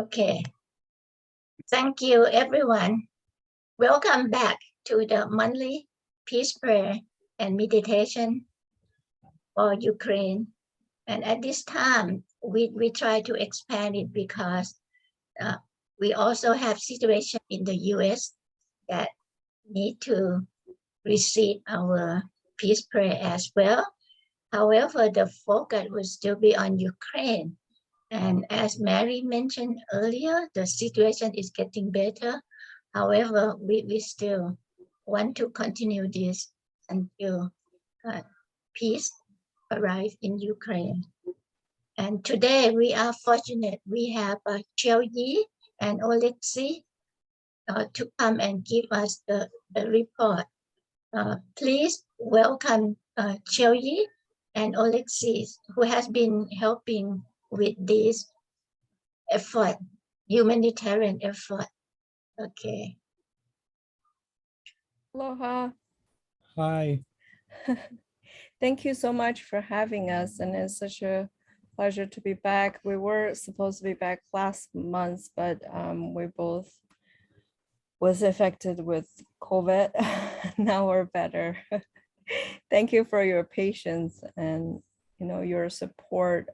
Okay, thank you everyone. Welcome back to the monthly peace prayer and meditation for Ukraine. And at this time, we try to expand it because we also have situation in the US that need to receive our peace prayer as well. However, the focus will still be on Ukraine. And as Mary mentioned earlier, the situation is getting better. However, we still want to continue this until peace arrives in Ukraine. And today we are fortunate. We have Cheo Yi and Alexei to come and give us the report. Please welcome Cheo Yi and Alexei, who has been helping with this effort, humanitarian effort. Okay. Aloha. Hi. Thank you so much for having us, and it's such a pleasure to be back. We were supposed to be back last month, but we both was affected with COVID. Now we're better. Thank you for your patience and your support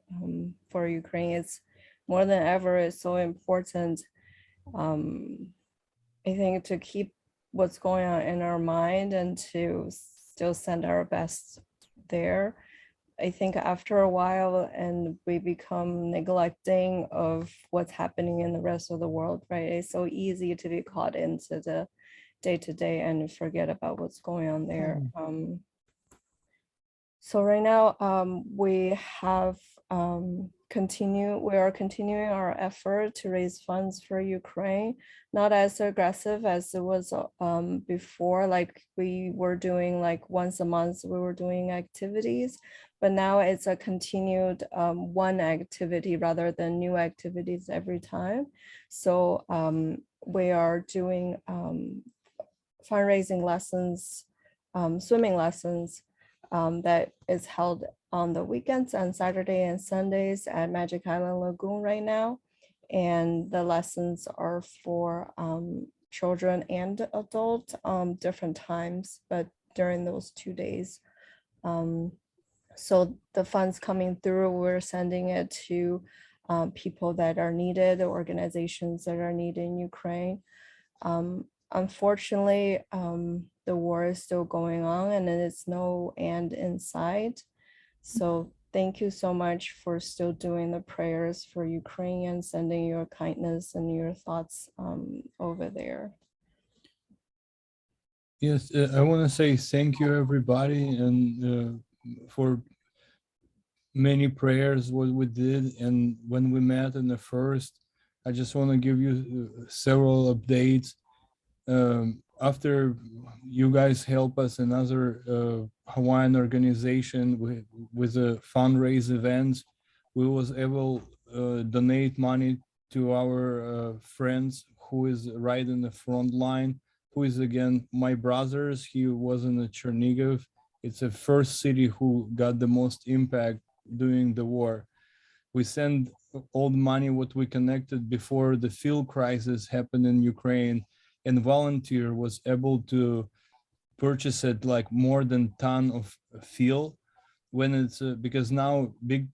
for Ukraine. It's more than ever, it's so important. I think to keep what's going on in our mind and to still send our best there. I think after a while and we become neglecting of what's happening in the rest of the world, right? It's so easy to be caught into the day-to-day and forget about what's going on there. So right now we are continuing our effort to raise funds for Ukraine, not as aggressive as it was before. Like we were doing like once a month, we were doing activities, but now it's a continued one activity rather than new activities every time. So we are doing fundraising lessons, swimming lessons, that is held on the weekends and Saturday and Sundays at Magic Island Lagoon right now. And the lessons are for children and adults different times, but during those 2 days. So the funds coming through, we're sending it to people that are needed, organizations that are needed in Ukraine. Unfortunately, the war is still going on and it's no end in sight. So thank you so much for still doing the prayers for Ukraine and sending your kindness and your thoughts over there. Yes, I want to say thank you, everybody, and for many prayers what we did. And when we met in the first, I just want to give you several updates. After you guys help us, another Hawaiian organization with a fundraise events, we was able donate money to our friends who is right in the front line, who is again my brothers. He was in the Chernihiv. It's the first city who got the most impact during the war. We send all the money what we connected before the fuel crisis happened in Ukraine, and volunteer was able to purchase it like more than ton of fuel when it's because now big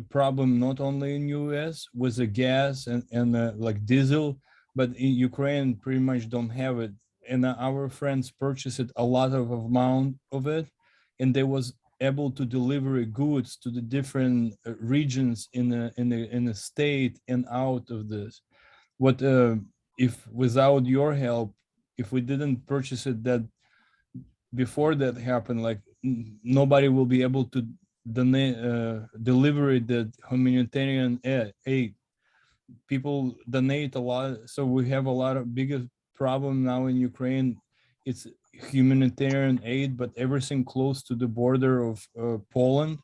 problem not only in US with the gas and like diesel, but in Ukraine pretty much don't have it. And our friends purchased a lot of amount of it, and they was able to deliver goods to the different regions in the state and out of this. What if without your help, if we didn't purchase it that before that happened, like nobody will be able to deliver it, that humanitarian aid. People donate a lot, so we have a lot of biggest problem now in Ukraine. It's humanitarian aid, but everything close to the border of Poland,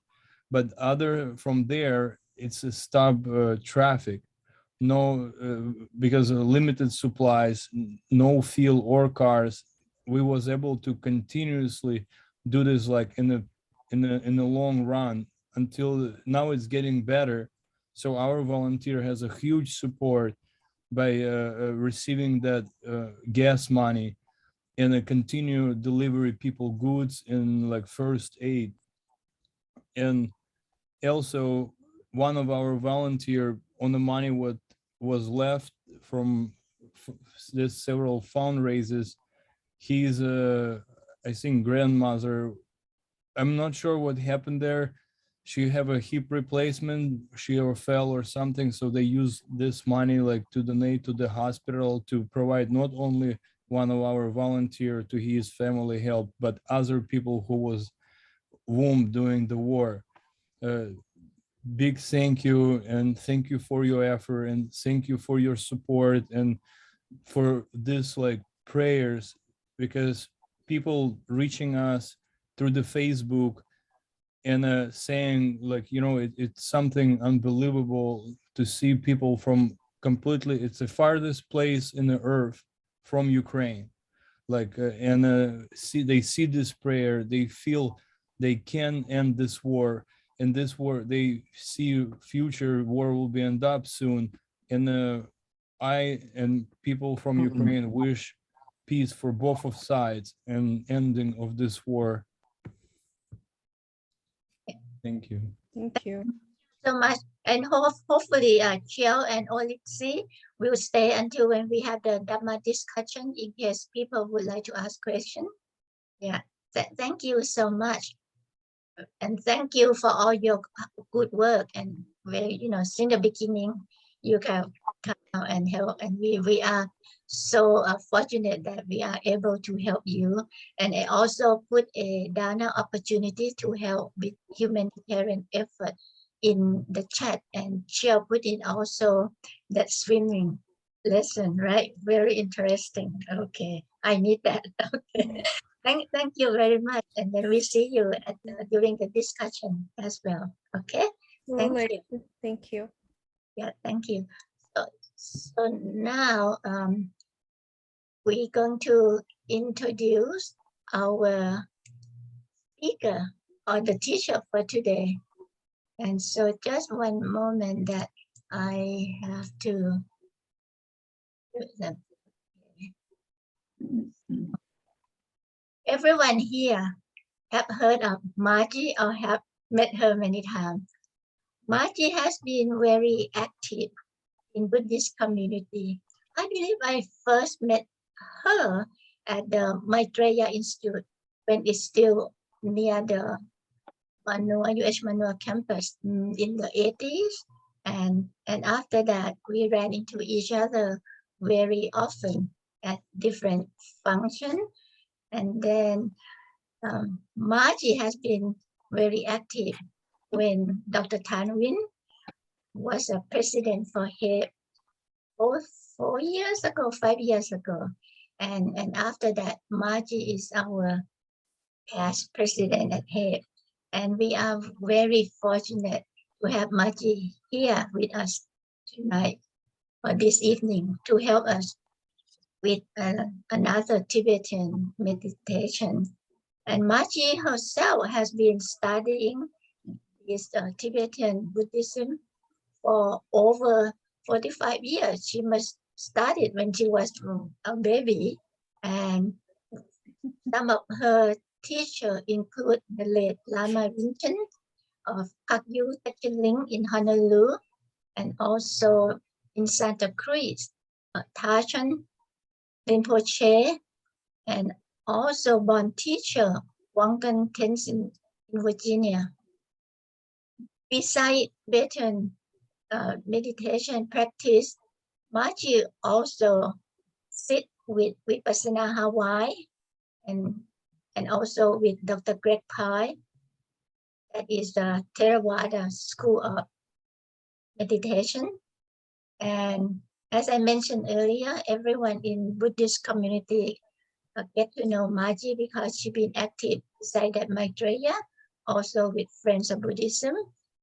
but other from there it's a stop traffic. No, because of limited supplies, no fuel or cars, we was able to continuously do this like in the long run until now it's getting better. So our volunteer has a huge support by receiving that gas money and continue delivery people goods and like first aid. And also one of our volunteer on the money what was left from this several fundraisers, he's I think grandmother, I'm not sure what happened there. She have a hip replacement, she or fell or something, so they use this money like to donate to the hospital to provide not only one of our volunteer to his family help, but other people who was wounded during the war. Big thank you, and thank you for your effort, and thank you for your support and for this like prayers, because people reaching us through the Facebook and saying like, you know, it's something unbelievable to see people from completely, it's the farthest place in the earth from Ukraine, like and they see this prayer, they feel they can end this war, and this war they see future war will be end up soon. And I and people from Ukraine wish peace for both of sides and ending of this war. Thank you. Thank you. So much. And hopefully, Jill and Olixi will stay until when we have the Dhamma discussion in case people would like to ask questions. Yeah. Thank you so much. And thank you for all your good work. And very, since the beginning, you have come out and help. And we are so fortunate that we are able to help you. And I also put a Dana opportunity to help with humanitarian effort in the chat, and she'll put in also that swimming lesson, right? Very interesting. Okay, I need that. Okay, thank you very much, and then we see you at during the discussion as well. Okay, thank you. Thank you. Yeah, thank you. So now we're going to introduce our speaker or the teacher for today. And so just one moment that I have to do them. Everyone here have heard of Margie or have met her many times. Margie has been very active in Buddhist community. I believe I first met her at the Maitreya Institute when it's still near the UH Manua campus in the 80s. And after that, we ran into each other very often at different functions. And then Margie has been very active when Dr. Tanwin was a president for HAIB 4 years ago, 5 years ago. And after that, Margie is our past president at HAIB. And we are very fortunate to have Margie here with us tonight or this evening to help us with another Tibetan meditation. And Margie herself has been studying this Tibetan Buddhism for over 45 years. She must started when she was a baby, and some of her teachers include the late Lama Vincent of Akyu Tachiling in Honolulu, and also in Santa Cruz, Tarzan Rinpoche, and also born teacher Wangan Tenzin in Virginia. Besides Tibetan meditation practice, Margie also sit with Vipassana Hawaii and also with Dr. Greg Pye, that is the Theravada School of Meditation. And as I mentioned earlier, everyone in Buddhist community get to know Margie because she's been active beside that Maitreya, also with Friends of Buddhism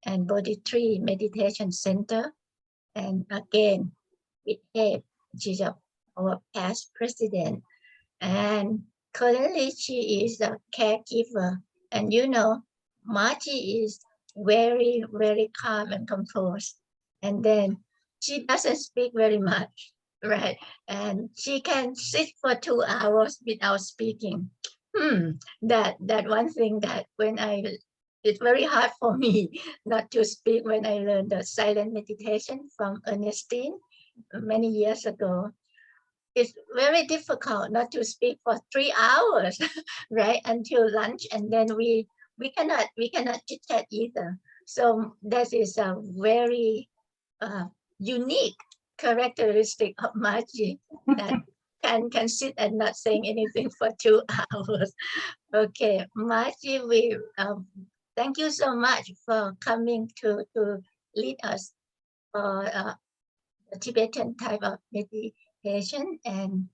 and Bodhi Tree Meditation Center. And again, with HAIB, she's our past president. And currently she is a caregiver. And Margie is very, very calm and composed. And then she doesn't speak very much, right? And she can sit for 2 hours without speaking. That one thing that it's very hard for me not to speak when I learned the silent meditation from Ernestine many years ago. It's very difficult not to speak for 3 hours, right, until lunch, and then we cannot chit chat either. So that is a very uh, unique characteristic of Margie that can sit and not saying anything for 2 hours. Okay, Margie, we thank you so much for coming to lead us for the Tibetan type of meditation, and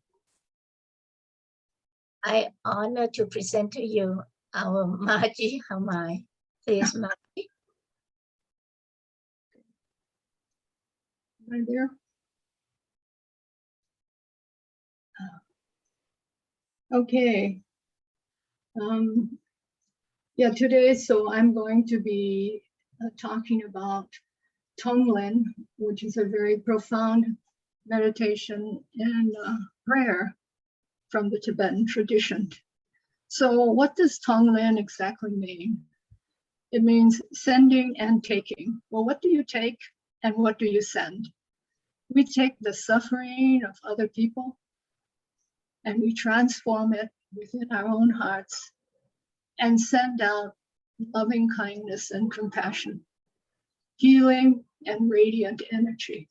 I honor to present to you our Margie Hamai. Please, Margie. Right there. Okay. Yeah, today, so I'm going to be talking about Tonglen, which is a very profound meditation and prayer from the Tibetan tradition. So what does Tonglen exactly mean? It means sending and taking. Well, what do you take and what do you send? We take the suffering of other people and we transform it within our own hearts and send out loving kindness and compassion, healing and radiant energy.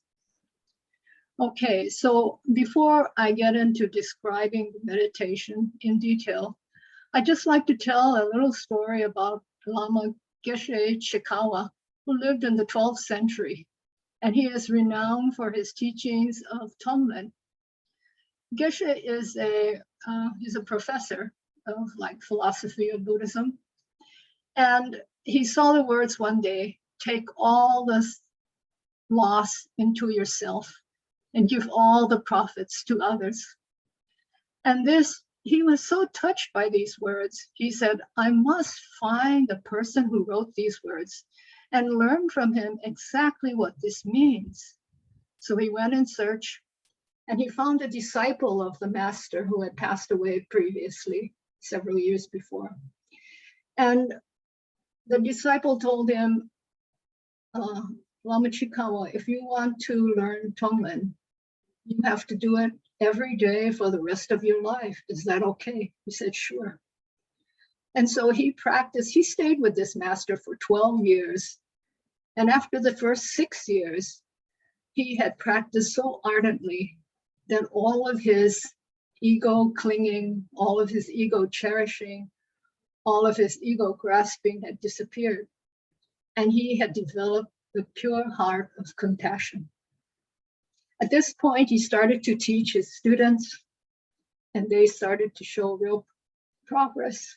Okay, so before I get into describing the meditation in detail, I'd just like to tell a little story about Lama Geshe Chikawa, who lived in the 12th century, and he is renowned for his teachings of Tonglen. Geshe is he's a professor of like philosophy of Buddhism. And he saw the words one day, take all this loss into yourself and give all the profits to others. And he was so touched by these words. He said, I must find the person who wrote these words and learn from him exactly what this means. So he went in search and he found a disciple of the master who had passed away previously, several years before. And the disciple told him, Lama Chikawa, if you want to learn Tonglen, you have to do it every day for the rest of your life. Is that okay? He said, sure. And so he practiced, he stayed with this master for 12 years. And after the first 6 years, he had practiced so ardently that all of his ego clinging, all of his ego cherishing, all of his ego grasping had disappeared. And he had developed the pure heart of compassion. At this point, he started to teach his students, and they started to show real progress.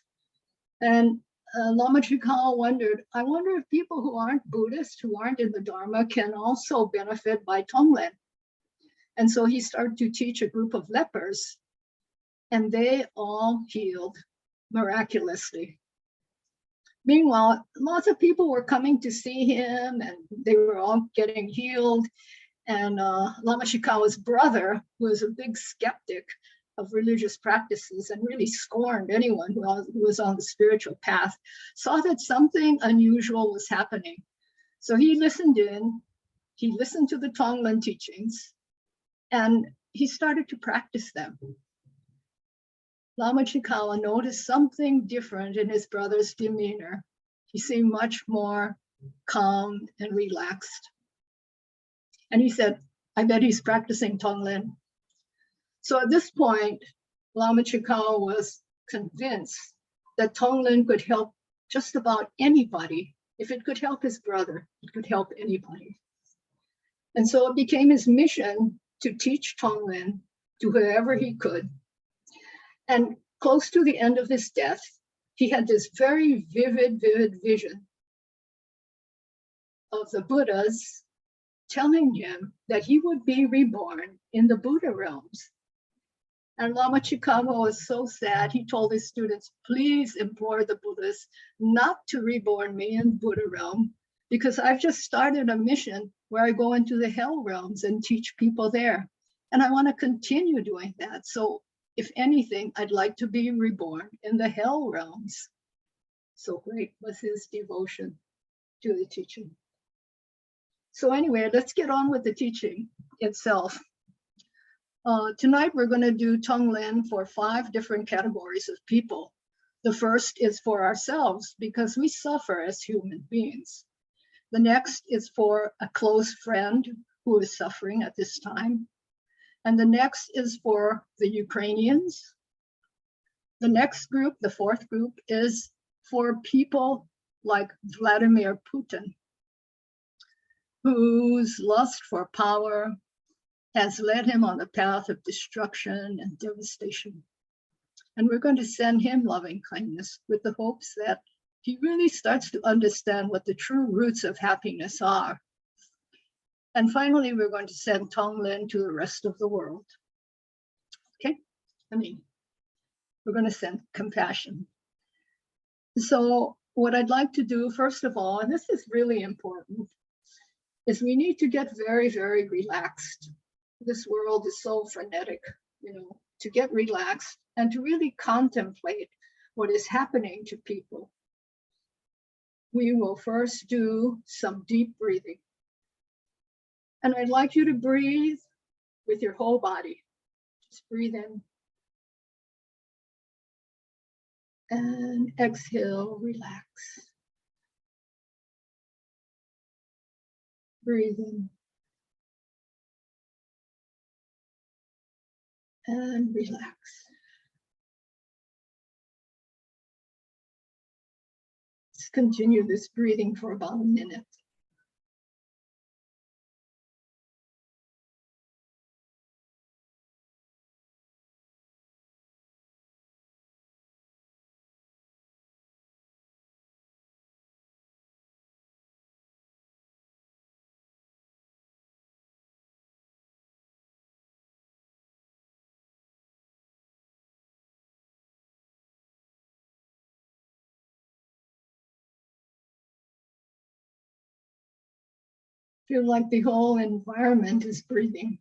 And Lama Chikawa wondered, I wonder if people who aren't Buddhist, who aren't in the Dharma, can also benefit by Tonglen. And so he started to teach a group of lepers, and they all healed miraculously. Meanwhile, lots of people were coming to see him, and they were all getting healed. And Lama Chikawa's brother, who was a big skeptic of religious practices and really scorned anyone who was on the spiritual path, saw that something unusual was happening. So he listened in, he listened to the Tonglen teachings, and he started to practice them. Lama Chikawa noticed something different in his brother's demeanor. He seemed much more calm and relaxed. And he said, I bet he's practicing Tonglen. So at this point, Lama Chikawa was convinced that Tonglen could help just about anybody. If it could help his brother, it could help anybody. And so it became his mission to teach Tonglen to whoever he could. And close to the end of his death, he had this very vivid vision of the Buddhas telling him that he would be reborn in the Buddha realms. And Lama Chikawa was so sad, he told his students, please implore the Buddhas not to reborn me in Buddha realm, because I've just started a mission where I go into the hell realms and teach people there. And I want to continue doing that. So if anything, I'd like to be reborn in the hell realms. So great was his devotion to the teaching. So anyway, let's get on with the teaching itself. Tonight, we're going to do Tonglen for 5 different categories of people. The first is for ourselves because we suffer as human beings. The next is for a close friend who is suffering at this time. And the next is for the Ukrainians. The next group, the 4th group, is for people like Vladimir Putin, whose lust for power has led him on a path of destruction and devastation. And we're going to send him loving kindness with the hopes that he really starts to understand what the true roots of happiness are. And finally, we're going to send Tonglen to the rest of the world. Okay, we're going to send compassion. So what I'd like to do, first of all, and this is really important, is we need to get very, very relaxed. This world is so frenetic, to get relaxed and to really contemplate what is happening to people. We will first do some deep breathing. And I'd like you to breathe with your whole body. Just breathe in. And exhale, relax. Breathe in. And relax. Let's continue this breathing for about a minute. Feel like the whole environment is breathing.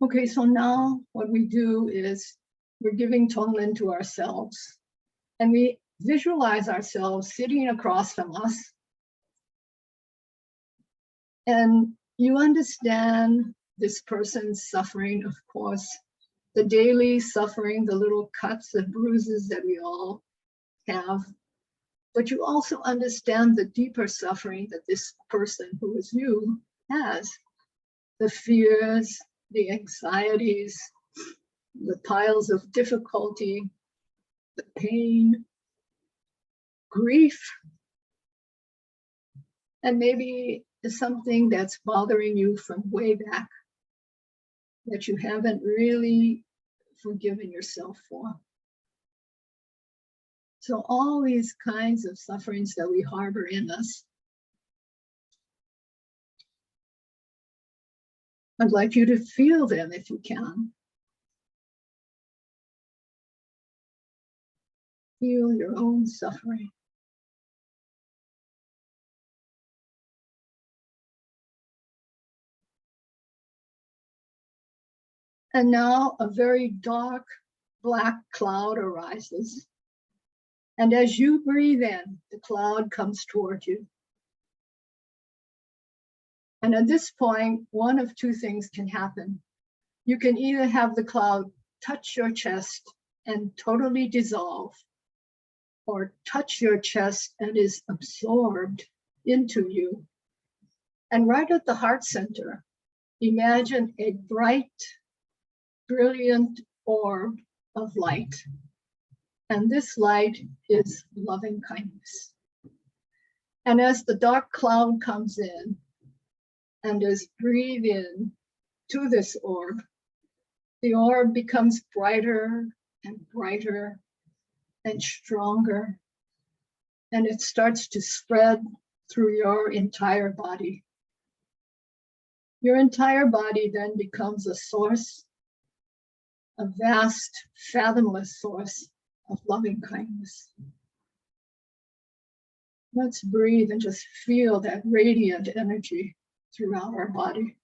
Okay, so now what we do is we're giving Tonglen to ourselves, and we visualize ourselves sitting across from us. And you understand this person's suffering, of course, the daily suffering, the little cuts and bruises that we all have. But you also understand the deeper suffering that this person who is you has, the fears, the anxieties, the piles of difficulty, the pain, grief, and maybe something that's bothering you from way back that you haven't really forgiven yourself for. So all these kinds of sufferings that we harbor in us, I'd like you to feel them if you can. Feel your own suffering. And now a very dark black cloud arises. And as you breathe in, the cloud comes toward you. And at this point, one of 2 things can happen. You can either have the cloud touch your chest and totally dissolve, or touch your chest and is absorbed into you. And right at the heart center, imagine a bright, brilliant orb of light. And this light is loving kindness. And as the dark cloud comes in, and as breathe in to this orb, the orb becomes brighter and brighter and stronger. And it starts to spread through your entire body. Your entire body then becomes a source, a vast, fathomless source of loving kindness. Let's breathe and just feel that radiant energy throughout our body.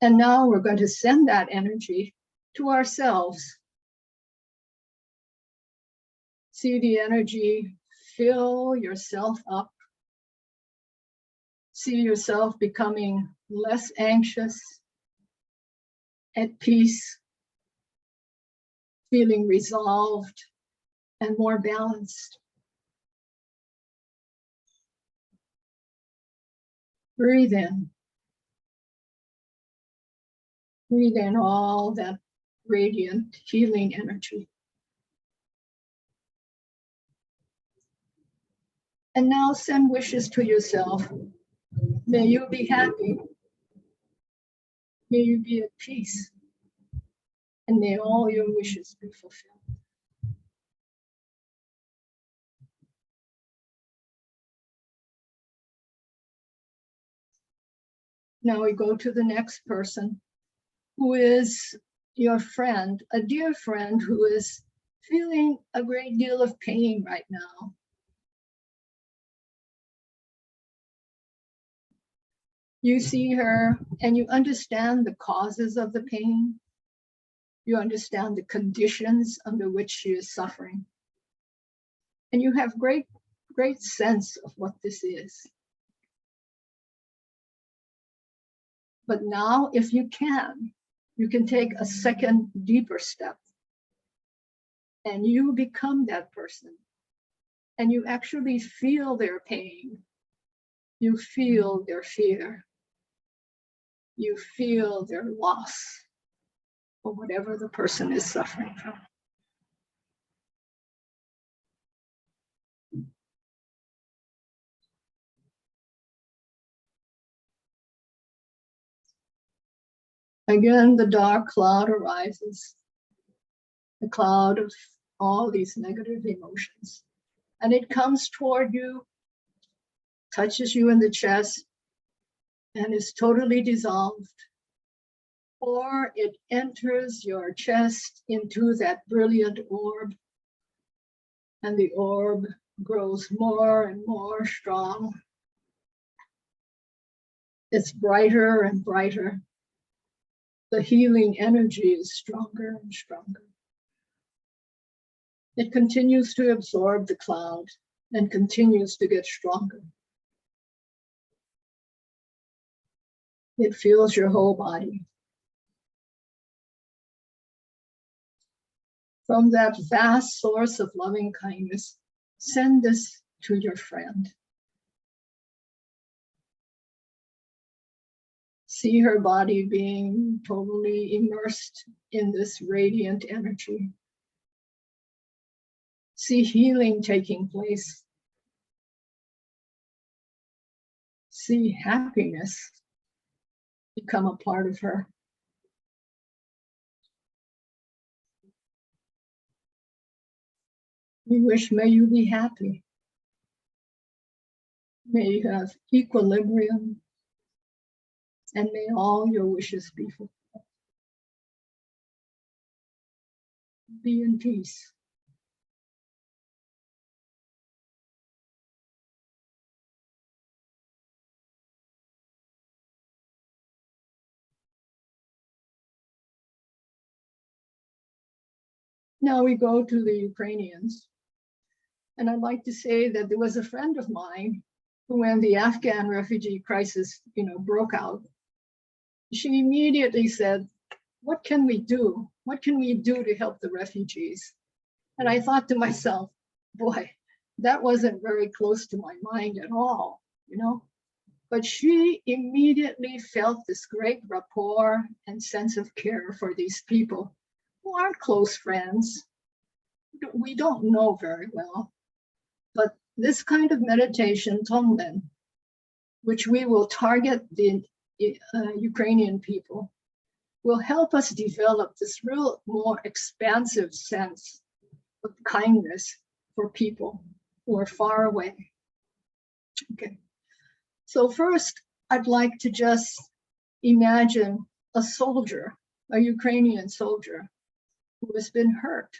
And now we're going to send that energy to ourselves. See the energy fill yourself up. See yourself becoming less anxious, at peace, feeling resolved and more balanced. Breathe in. Breathe in all that radiant healing energy. And now send wishes to yourself. May you be happy. May you be at peace. And may all your wishes be fulfilled. Now we go to the next person, who is your friend, a dear friend who is feeling a great deal of pain right now. You see her and you understand the causes of the pain. You understand the conditions under which she is suffering. And you have great sense of what this is. But now, if you can take a second deeper step and you become that person and you actually feel their pain. You feel their fear. You feel their loss or whatever the person is suffering from. Again, the dark cloud arises, the cloud of all these negative emotions. And it comes toward you, touches you in the chest, and is totally dissolved. Or it enters your chest into that brilliant orb, and the orb grows more and more strong. It's brighter and brighter. The healing energy is stronger and stronger. It continues to absorb the cloud and continues to get stronger. It fills your whole body. From that vast source of loving kindness, send this to your friend. See her body being totally immersed in this radiant energy. See healing taking place. See happiness become a part of her. We wish, may you be happy. May you have equilibrium, and may all your wishes be fulfilled. Be in peace. Now we go to the Ukrainians. And I'd like to say that there was a friend of mine who, when the Afghan refugee crisis, broke out, she immediately said, what can we do? What can we do to help the refugees? And I thought to myself, boy, that wasn't very close to my mind at all, But she immediately felt this great rapport and sense of care for these people who aren't close friends. We don't know very well, but This kind of meditation, Tonglen, which we will target the Ukrainian people, will help us develop this real more expansive sense of kindness for people who are far away. Okay, so first I'd like to just imagine a soldier, a Ukrainian soldier who has been hurt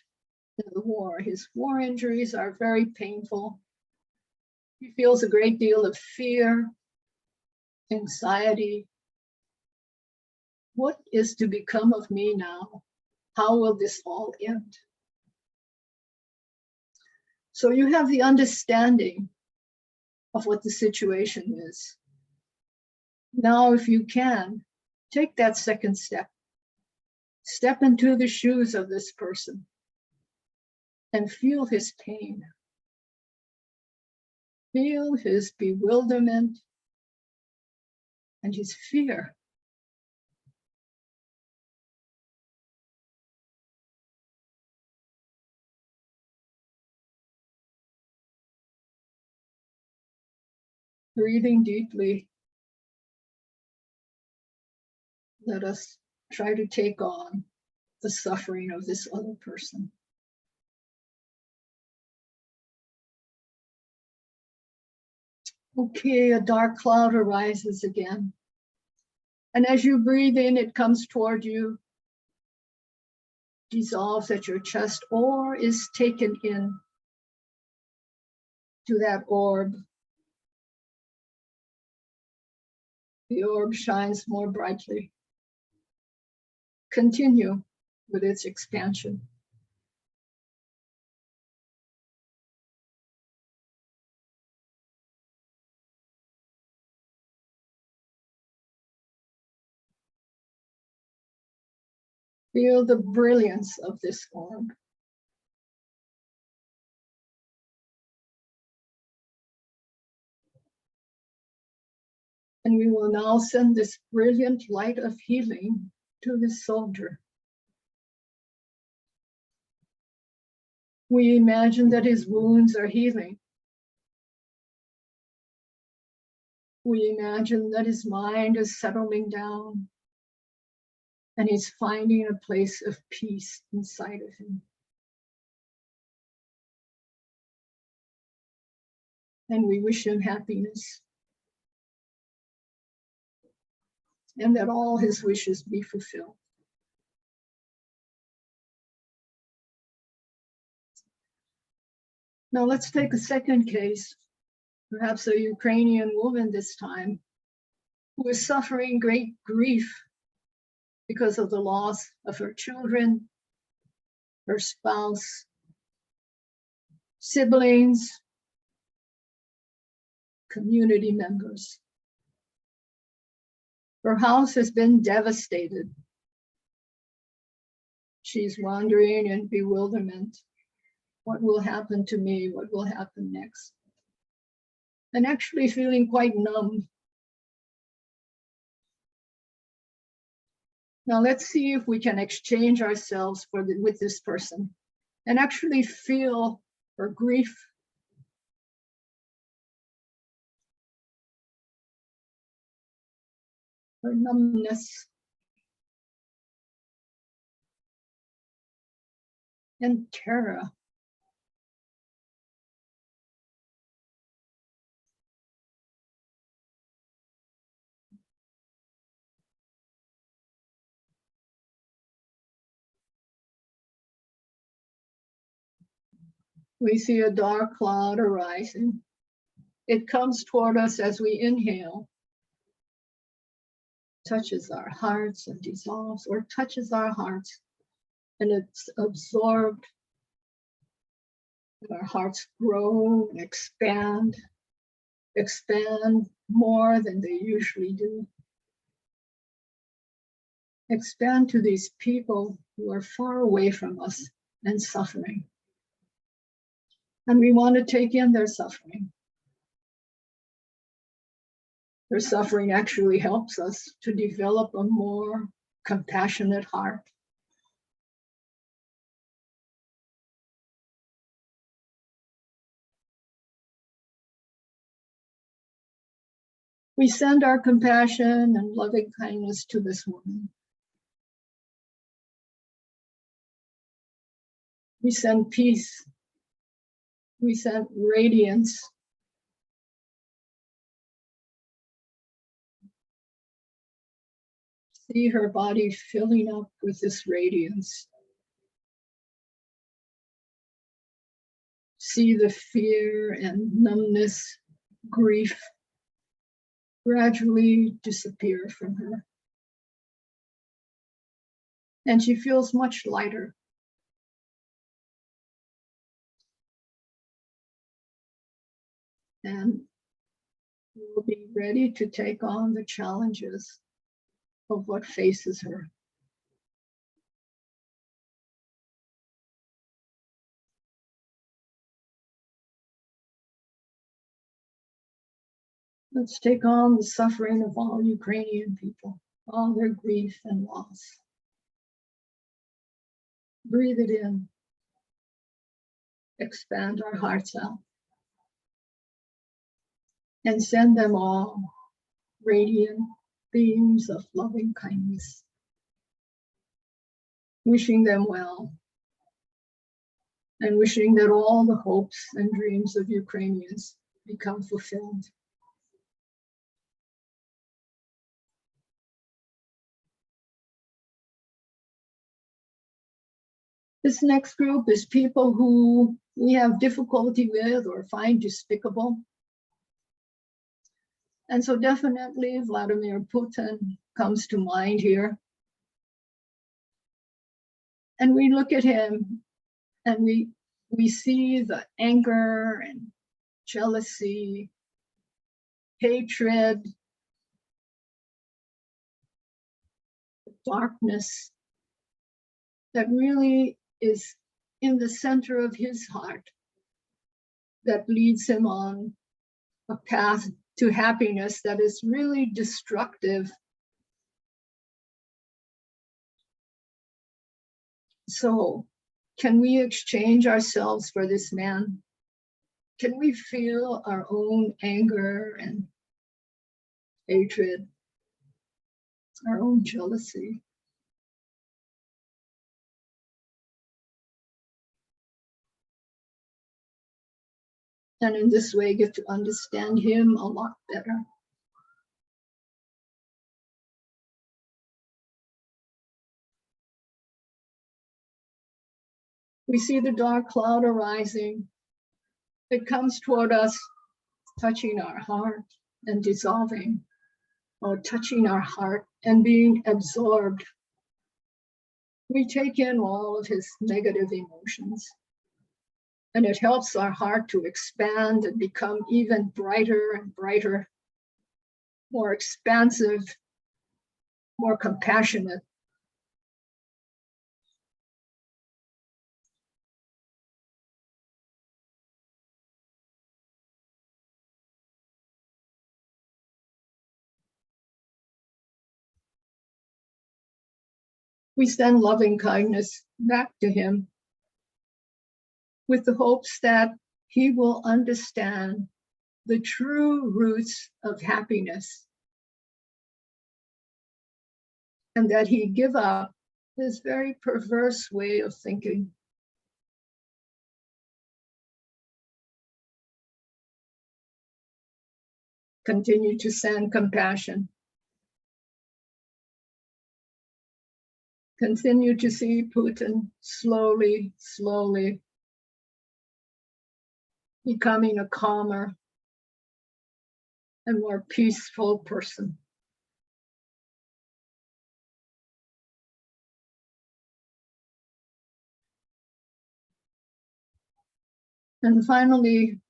in the war. His war injuries are very painful. He feels a great deal of fear, anxiety. What is to become of me now? How will this all end? So you have the understanding of what the situation is. Now, if you can, take that second step. Step into the shoes of this person and feel his pain. Feel his bewilderment and his fear. Breathing deeply, let us try to take on the suffering of this other person. Okay, a dark cloud arises again. And as you breathe in, it comes toward you, dissolves at your chest, or is taken in to that orb. The orb shines more brightly. Continue with its expansion. Feel the brilliance of this orb. And we will now send this brilliant light of healing to this soldier. We imagine that his wounds are healing. We imagine that his mind is settling down and he's finding a place of peace inside of him. And we wish him happiness and that all his wishes be fulfilled. Now let's take a second case, perhaps a Ukrainian woman this time, who is suffering great grief because of the loss of her children, her spouse, siblings, community members. Her house has been devastated. She's wandering in bewilderment. What will happen to me? What will happen next? And actually feeling quite numb. Now let's see if we can exchange ourselves with this person and actually feel her grief, her numbness, and terror. We see a dark cloud arising. It comes toward us as we inhale, touches our hearts and dissolves, or touches our hearts and it's absorbed. Our hearts grow and expand more than they usually do. Expand to these people who are far away from us and suffering. And we want to take in their suffering. Their suffering actually helps us to develop a more compassionate heart. We send our compassion and loving kindness to this woman. We send peace. We send radiance. See her body filling up with this radiance. See the fear and numbness, grief gradually disappear from her. And she feels much lighter. And will be ready to take on the challenges of what faces her. Let's take on the suffering of all Ukrainian people, all their grief and loss. Breathe it in. Expand our hearts out. And send them all radiant beams of loving kindness. Wishing them well. And wishing that all the hopes and dreams of Ukrainians become fulfilled. This next group is people who we have difficulty with or find despicable. And so definitely Vladimir Putin comes to mind here. And we look at him and we see the anger and jealousy, hatred, darkness that really is in the center of his heart that leads him on a path to happiness that is really destructive. So, can we exchange ourselves for this man? Can we feel our own anger and hatred, our own jealousy? And in this way, get to understand him a lot better. We see the dark cloud arising. It comes toward us, touching our heart and dissolving, or touching our heart and being absorbed. We take in all of his negative emotions. And it helps our heart to expand and become even brighter and brighter, more expansive, more compassionate. We send loving kindness back to him with the hopes that he will understand the true roots of happiness and that he give up his very perverse way of thinking. Continue to send compassion. Continue to see Putin slowly, slowly becoming a calmer and more peaceful person. And finally,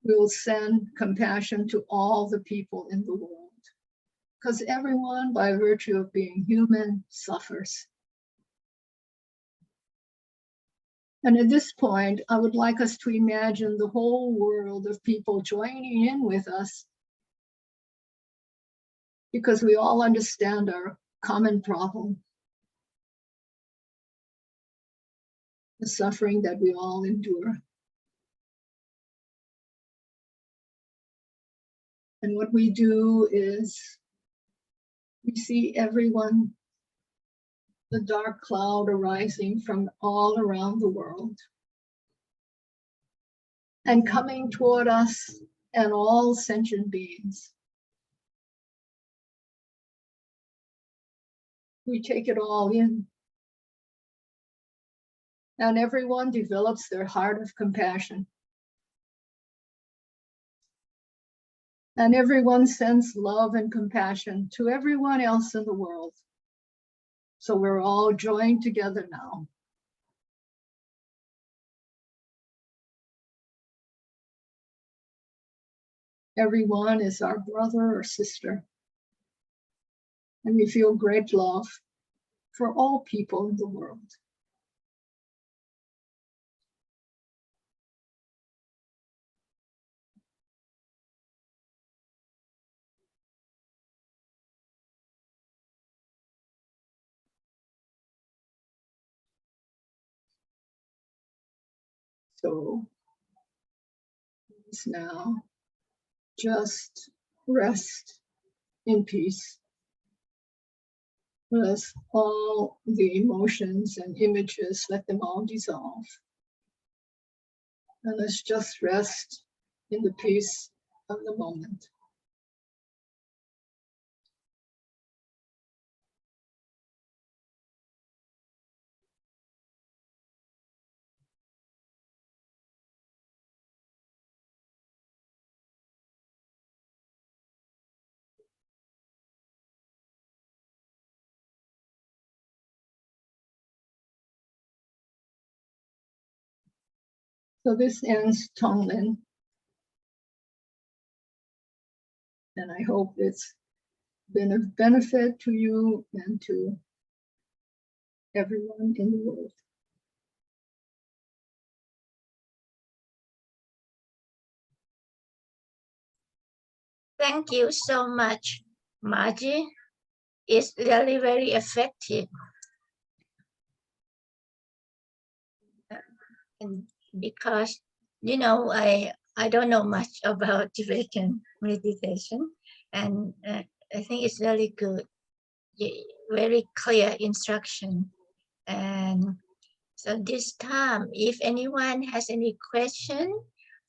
we will send compassion to all the people in the world, because everyone, by virtue of being human, suffers. And at this point, I would like us to imagine the whole world of people joining in with us, because we all understand our common problem, the suffering that we all endure. And what we do is we see everyone, the dark cloud arising from all around the world and coming toward us and all sentient beings. We take it all in. And everyone develops their heart of compassion. And everyone sends love and compassion to everyone else in the world. So we're all joined together now. Everyone is our brother or sister. And we feel great love for all people in the world. So please now just rest in peace. Let all the emotions and images, let them all dissolve. And let's just rest in the peace of the moment. So this ends Tonglen. And I hope it's been of benefit to you and to everyone in the world. Thank you so much, Margie. It's really very effective. And because, you know, I don't know much about Tibetan meditation, and I think it's really good. Very clear instruction. And so this time, if anyone has any question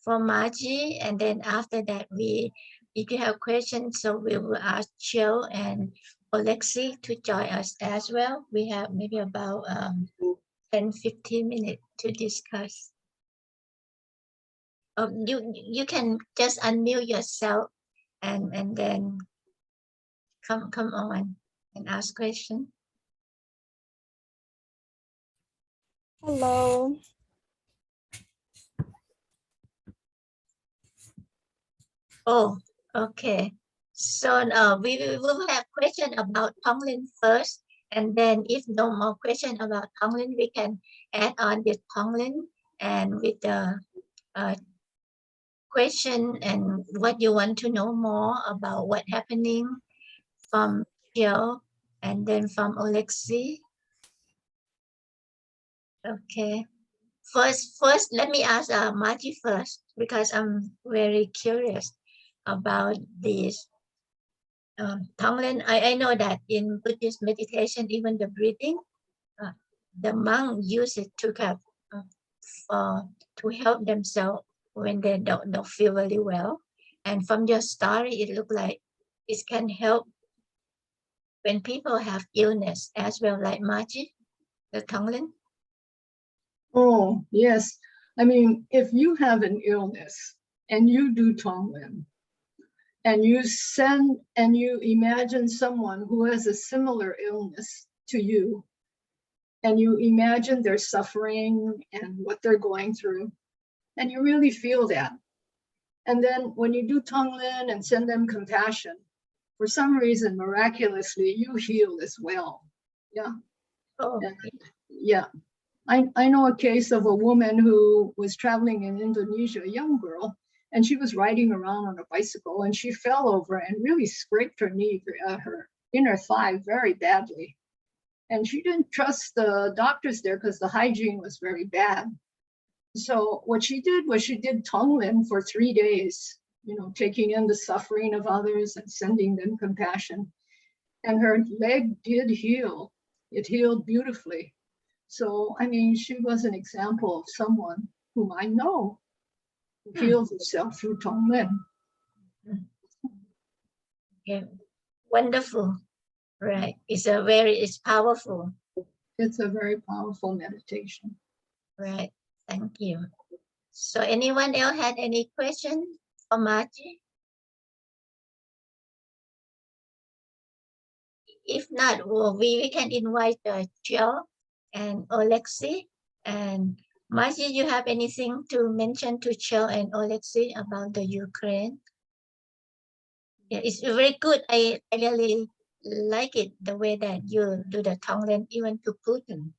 for Margie, and then after that, if you have questions, so we will ask Joe and Alexei to join us as well. We have maybe about 10-15 minutes to discuss. You can just unmute yourself and then come on and ask question. Hello. Oh, okay. So we will have question about Tonglen first, and then if no more question about Tonglen, we can add on the Tonglen and with the question and what you want to know more about what happening from Joe and then from Alexei. Okay. First, let me ask Margie first because I'm very curious about this. Tonglen, I know that in Buddhist meditation, even the breathing, the monk use it to to help themselves when they don't feel very well. And from your story, it looked like it can help when people have illness as well, like Margie, the Tonglen. Oh, yes. I mean, if you have an illness and you do Tonglen, and you imagine someone who has a similar illness to you, and you imagine their suffering and what they're going through, and you really feel that. And then when you do Tonglen and send them compassion, for some reason, miraculously, you heal as well. Yeah. Oh, And, yeah. I know a case of a woman who was traveling in Indonesia, a young girl, and she was riding around on a bicycle and she fell over and really scraped her knee, her inner thigh very badly. And she didn't trust the doctors there because the hygiene was very bad. So what she did was she did Tonglen for 3 days. taking in the suffering of others and sending them compassion. And her leg did heal. It healed beautifully. So, I mean, she was an example of someone whom I know who healed herself through Tonglen. Yeah. Wonderful. Right. It's powerful. It's a very powerful meditation. Right. Thank you. So anyone else had any question for Margie? If not, well, we can invite Jill and Alexei. And Margie, you have anything to mention to Jill and Alexei about the Ukraine? Yeah, it's very good. I really like it, the way that you do the Tonglen even to Putin,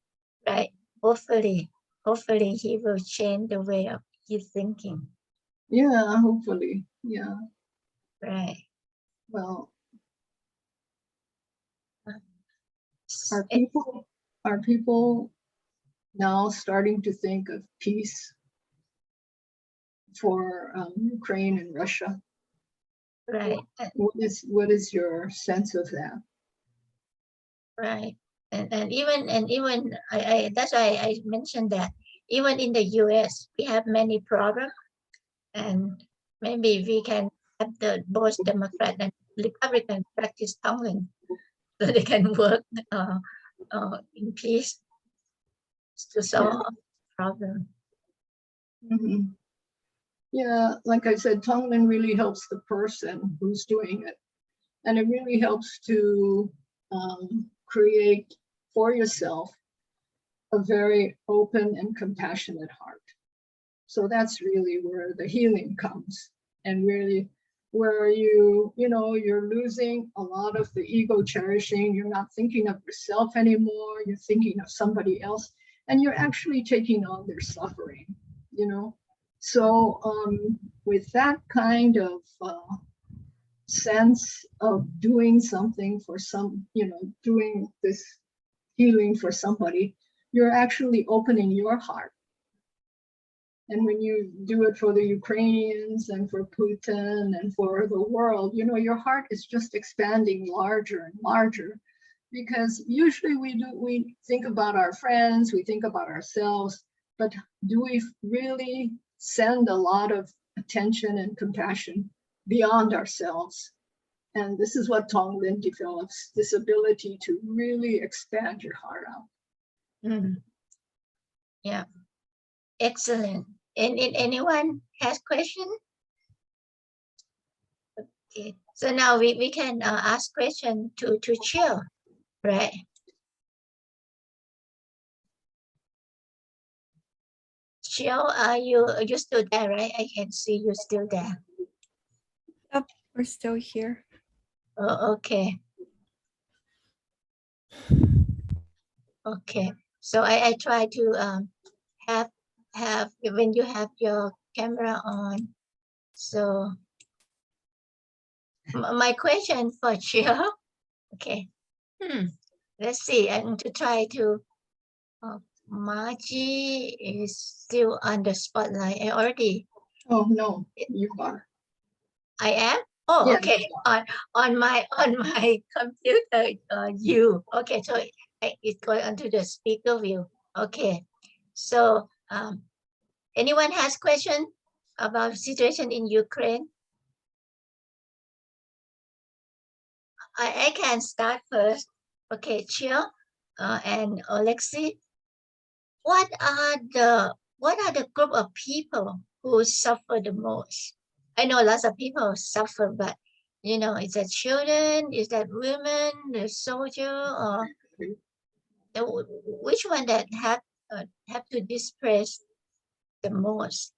right? Hopefully he will change the way of his thinking, Yeah, hopefully. Yeah. right? Well, S- are it- people now starting to think of peace for Ukraine and Russia? Right, What is your sense of that? right. And even I that's why I mentioned that even in the US we have many problems, and maybe we can have the both Democrat and Republican practice Tonglen so they can work in peace to solve the problem. Mhm. Yeah, like I said, Tonglen really helps the person who's doing it. And it really helps to create for yourself a very open and compassionate heart. So that's really where the healing comes, and really where you're losing a lot of the ego cherishing. You're not thinking of yourself anymore. You're thinking of somebody else, and you're actually taking on their suffering, you know. So with that kind of sense of doing something for doing this healing for somebody, you're actually opening your heart. And when you do it for the Ukrainians and for Putin and for the world, your heart is just expanding larger and larger, because usually we think about our friends, we think about ourselves, but do we really send a lot of attention and compassion beyond ourselves? And this is what Tonglen develops, this ability to really expand your heart out. Mm. Yeah, excellent. And anyone has question? Okay. So now we can ask question to Chill, right? Chill, are you still there, right? I can see you still there. Yep, we're still here. Oh, okay. Okay. So I try to have when you have your camera on. So my question for Chill. Okay. Let's see. I'm going to try to. Margie is still on the spotlight. I already. Oh no, you are. I am. Oh, Yeah, okay. On my computer. You. Okay. So it's going onto the speaker view. Okay. So anyone has question about situation in Ukraine? I can start first. Okay, Chill and Alexei. What are the group of people who suffer the most? I know lots of people suffer, but is that children? Is that women? The soldier? Or which one that have to displace the most?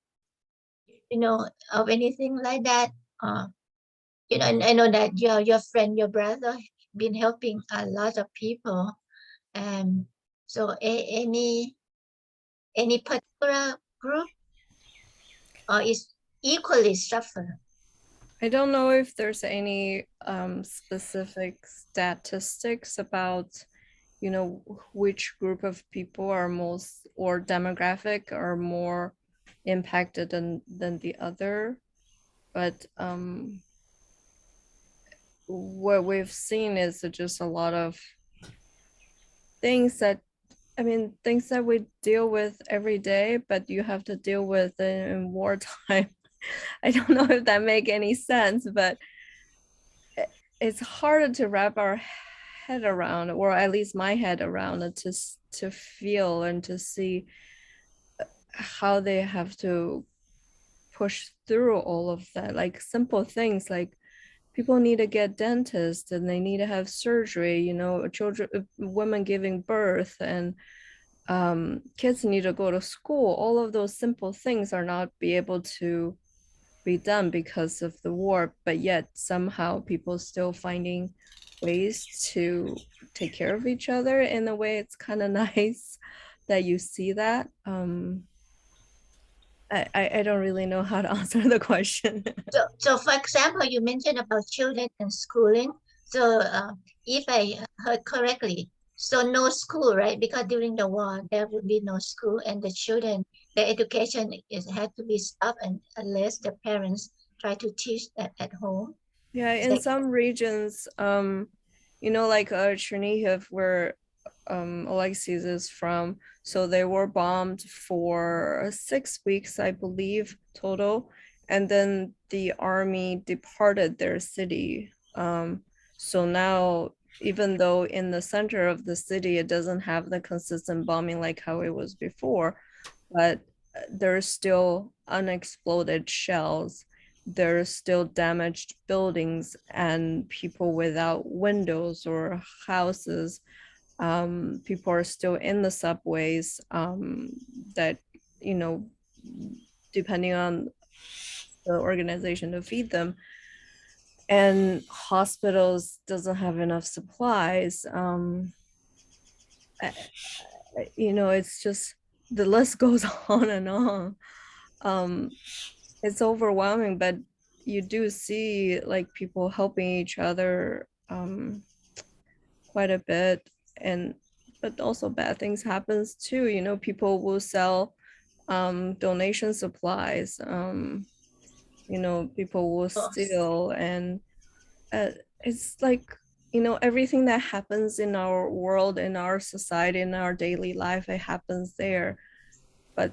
Of anything like that? And I know that your friend, your brother, been helping a lot of people, and so any particular group or is equally suffer? I don't know if there's any specific statistics about, which group of people are most, or demographic are more impacted than the other. but what we've seen is just a lot of things that, I mean, things that we deal with every day, but you have to deal with in wartime. I don't know if that make any sense, but it's harder to wrap our head around, or at least my head around it, to feel and to see how they have to push through all of that. Like simple things like people need to get dentists and they need to have surgery, you know, children, women giving birth, and kids need to go to school. All of those simple things are not be able to be done because of the war, but yet somehow people still finding ways to take care of each other in a way. It's kind of nice that you see that. I don't really know how to answer the question. So for example, you mentioned about children and schooling. So if I heard correctly, so no school, right? Because during the war, there would be no school, and the children, their education is had to be stopped, and unless the parents try to teach that at home. Yeah, Is in that some regions, you know, like Chernihiv, where Alexis is from, so they were bombed for 6 weeks, I believe, total, and then the army departed their city. So now, even though in the center of the city it doesn't have the consistent bombing like how it was before, but there's still unexploded shells, there's still damaged buildings and people without windows or houses. People are still in the subways, that, you know, depending on the organization to feed them, and hospitals doesn't have enough supplies. You know, it's just, the list goes on and on. It's overwhelming, but you do see like people helping each other quite a bit, and but also bad things happens too. You know, people will sell donation supplies. You know, people will steal, and it's like, you know, everything that happens in our world, in our society, in our daily life, it happens there, but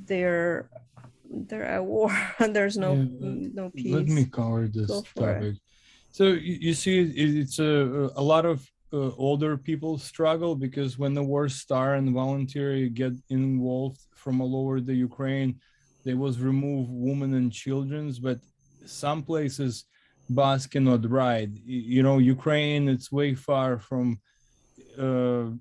they're at war. There's no no Let me peace. cover Go this for it. topic. So you see, it's a lot of older people struggle because when the war start and volunteer get involved from all over the Ukraine, they was remove women and children's, but some places bus cannot ride. You know, Ukraine, it's way far from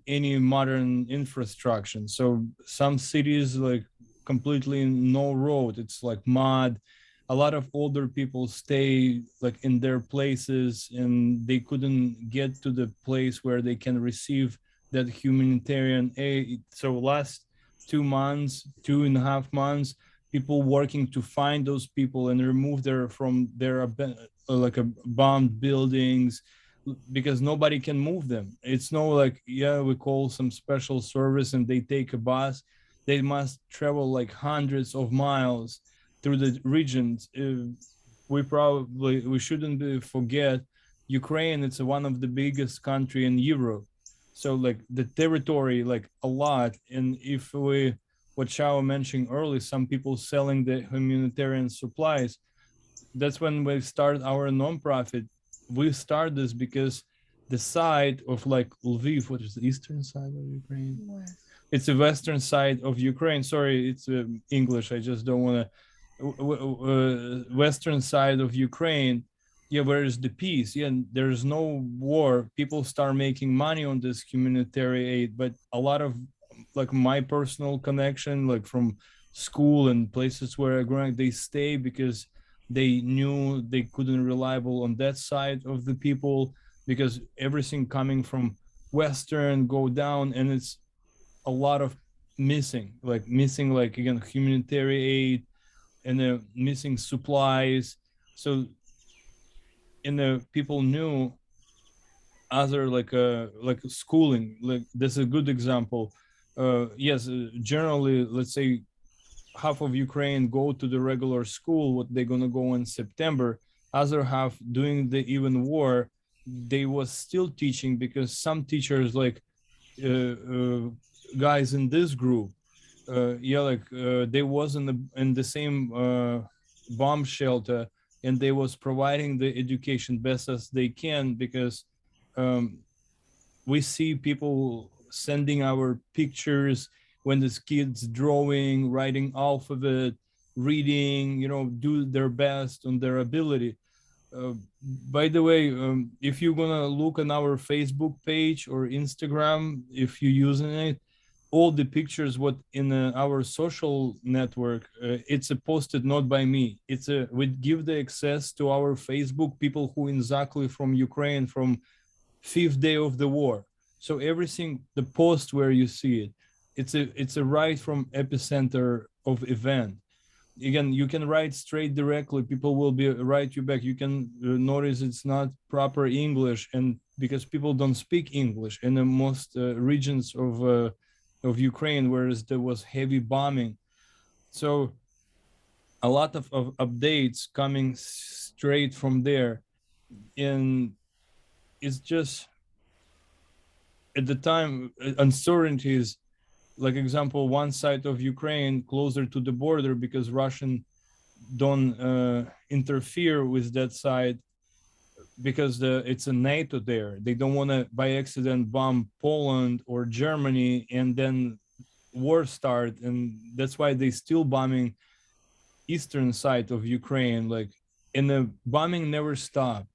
any modern infrastructure. So some cities like completely no road. It's like mud. A lot of older people stay like in their places and they couldn't get to the place where they can receive that humanitarian aid. So last 2 months, 2.5 months, people working to find those people and remove their from their like a bombed buildings, because nobody can move them. It's no like, yeah, we call some special service and they take a bus. They must travel like hundreds of miles through the regions. We shouldn't forget Ukraine. It's one of the biggest country in Europe, so like the territory like a lot. And if we, what Shao mentioned earlier, some people selling the humanitarian supplies, that's when we start our nonprofit. We start this because the side of like Lviv, what is the eastern side of Ukraine? West. It's the western side of Ukraine. Sorry, it's English. I just don't want to. Western side of Ukraine. Yeah, where is the peace? Yeah, there's no war. People start making money on this humanitarian aid, but a lot of like my personal connection, like from school and places where I grew up, they stay because they knew they couldn't reliable on that side of the people, because everything coming from western go down, and it's a lot of missing like again humanitarian aid, and the missing supplies. So and the people knew other like schooling, like this is a good example. Yes, generally, let's say half of Ukraine go to the regular school, what they're gonna go in September. Other half during the even war, they was still teaching because some teachers like guys in this group, they was in the same bomb shelter, and they was providing the education best as they can because um, we see people sending our pictures when this kids drawing, writing alphabet, reading, do their best on their ability. uh, by the way, if you're gonna look on our Facebook page or Instagram, if you're using it, all the pictures what in our social network, it's posted not by me. We give the access to our Facebook people who exactly from Ukraine from 5th day of the war. So everything, the post where you see it, it's a right from epicenter of event. Again, you can write straight directly, people will be write you back. You can notice it's not proper English, and because people don't speak English in the most regions of Ukraine, whereas there was heavy bombing. So a lot of updates coming straight from there. And it's just at the time uncertainties, like example, one side of Ukraine closer to the border because Russian don't interfere with that side because it's a NATO there. They don't want to by accident bomb Poland or Germany and then war start, and that's why they still bombing eastern side of Ukraine, like, and the bombing never stopped.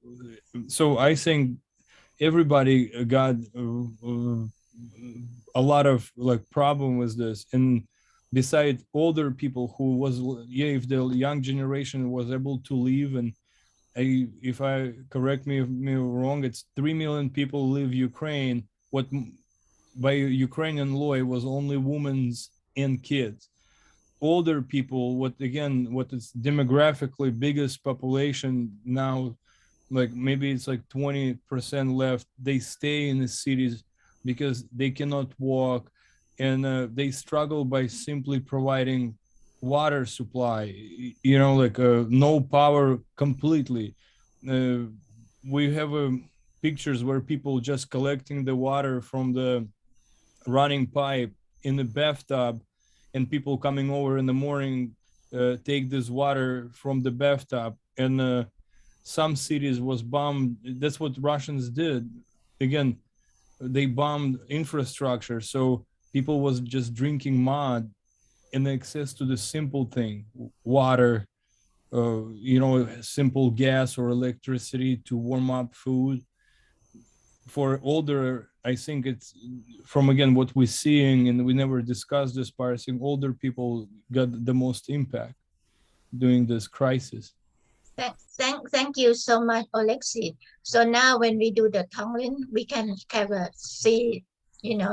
So I think everybody got a lot of like problem with this. And beside older people who was, if the young generation was able to leave, and if I correct me if me wrong, it's 3 million people leave Ukraine. What by Ukrainian law it was only women and kids. Older people, what is demographically biggest population now, like maybe it's like 20% left, they stay in the cities because they cannot walk, and they struggle by simply providing water supply, like no power completely. uh, we have pictures where people just collecting the water from the running pipe in the bathtub, and people coming over in the morning take this water from the bathtub. And some cities was bombed. That's what Russians did. Again, they bombed infrastructure, so people was just drinking mud and access to the simple thing, water, simple gas or electricity to warm up food. For older, I think it's from again what we're seeing, and we never discussed this part. I think older people got the most impact during this crisis. Thank you so much, Alexi. So now when we do the Tonglin, we can have a see,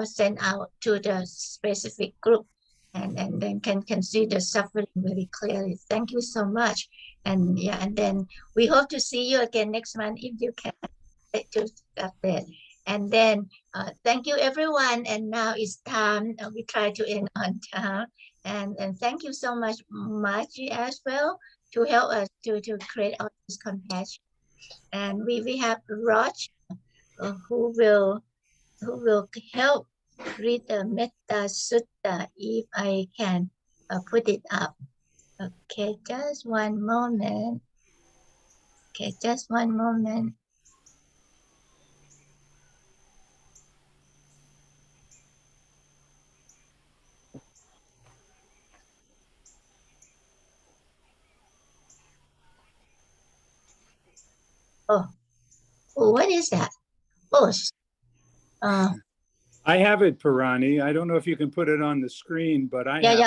send out to the specific group, and then can see the suffering very clearly. Thank you so much. And yeah, and then we hope to see you again next month if you can to update. And then thank you everyone. And now it's time. We try to end on time. And thank you so much, Margie, as well, to help us to create all this compassion. And we have Raj, who will help read the Metta Sutta if I can put it up. Okay, just one moment. Okay, just one moment. Oh, what is that? Oh, I have it, Parani. I don't know if you can put it on the screen, but I have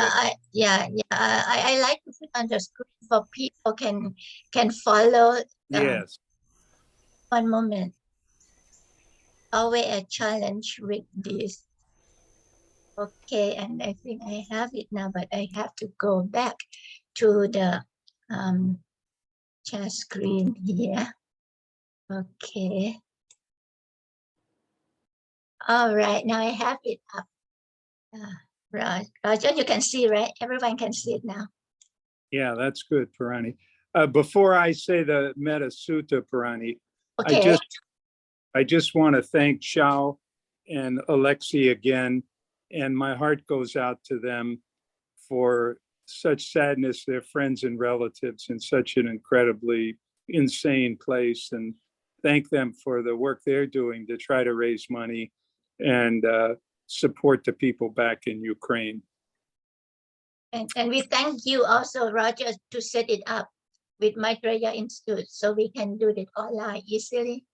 it. I like to put on the screen for people can follow. Yes. One moment. Always a challenge with this. Okay, and I think I have it now, but I have to go back to the chat screen here. Okay. All right, now I have it up. Right. Roger, you can see, right? Everyone can see it now. Yeah, that's good, Parani. Before I say the Metta Sutta, Parani, Okay. I just want to thank Xiao and Alexi again, and my heart goes out to them for such sadness, their friends and relatives in such an incredibly insane place, and thank them for the work they're doing to try to raise money and support the people back in Ukraine. And we thank you also, Roger, to set it up with Maitreya Institute so we can do it online easily.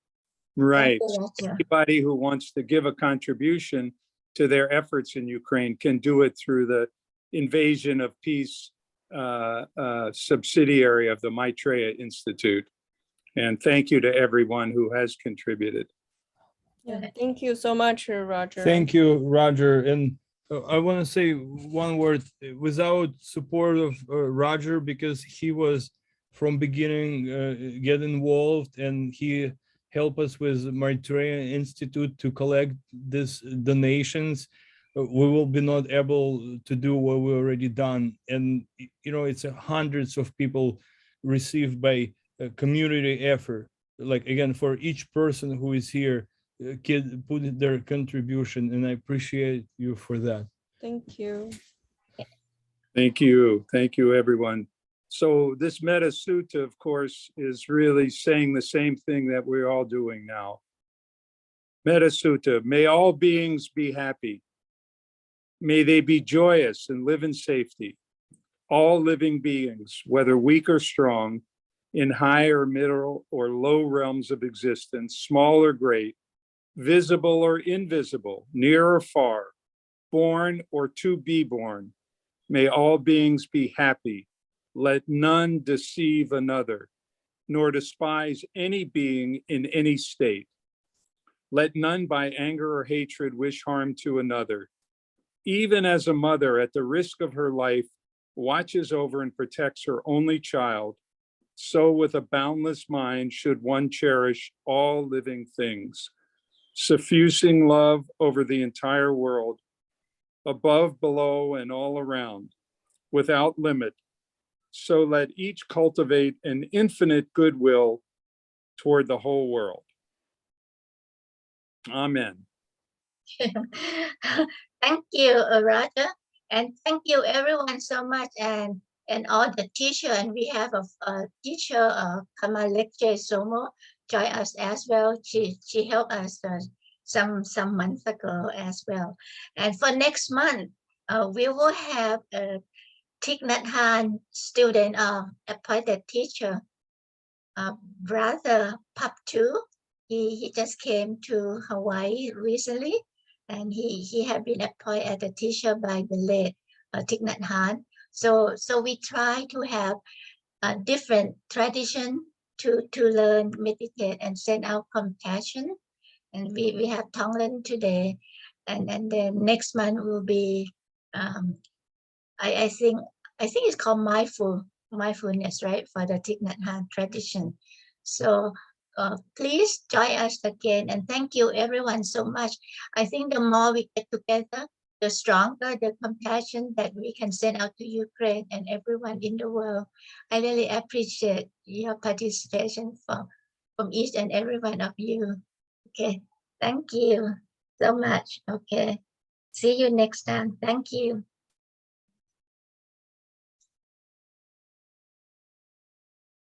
Right. Thank you, Roger. Anybody who wants to give a contribution to their efforts in Ukraine can do it through the Invasion of Peace subsidiary of the Maitreya Institute. And thank you to everyone who has contributed. Yeah, thank you so much, Roger. Thank you, Roger. And I want to say one word. Without support of Roger, because he was from beginning get involved, and he helped us with Maitreya Institute to collect these donations, we will be not able to do what we already done. And you know, it's hundreds of people received by community effort. Like again, for each person who is here, kid put their contribution, and I appreciate you for that. Thank you. Thank you. Thank you, everyone. So this Metta Sutta, of course, is really saying the same thing that we're all doing now. Metta Sutta, may all beings be happy. May they be joyous and live in safety. All living beings, whether weak or strong, in high or middle or low realms of existence, small or great, visible or invisible, near or far, born or to be born, may all beings be happy. Let none deceive another, nor despise any being in any state. Let none by anger or hatred wish harm to another. Even as a mother, at the risk of her life, watches over and protects her only child, so with a boundless mind should one cherish all living things, suffusing love over the entire world, above, below, and all around, without limit. So let each cultivate an infinite goodwill toward the whole world. Amen. Thank you, Roger, and thank you everyone so much, and all the teacher. And we have a teacher, Kamalekche Somo, join us as well. She helped us some months ago as well. And for next month, we will have a Thich Nhat Hanh student, appointed teacher, brother Paptu. He just came to Hawaii recently, and he had been appointed as a teacher by the late Thich Nhat Hanh. So we try to have a different tradition to learn, meditate, and send out compassion. And we have Tonglen today, and then next month will be I think it's called mindfulness, right, for the Thich Nhat Hanh tradition. So please join us again, and thank you everyone so much. I think the more we get together, the stronger the compassion that we can send out to Ukraine and everyone in the world. I really appreciate your participation from each and every one of you. Okay, thank you so much. Okay, see you next time. Thank you.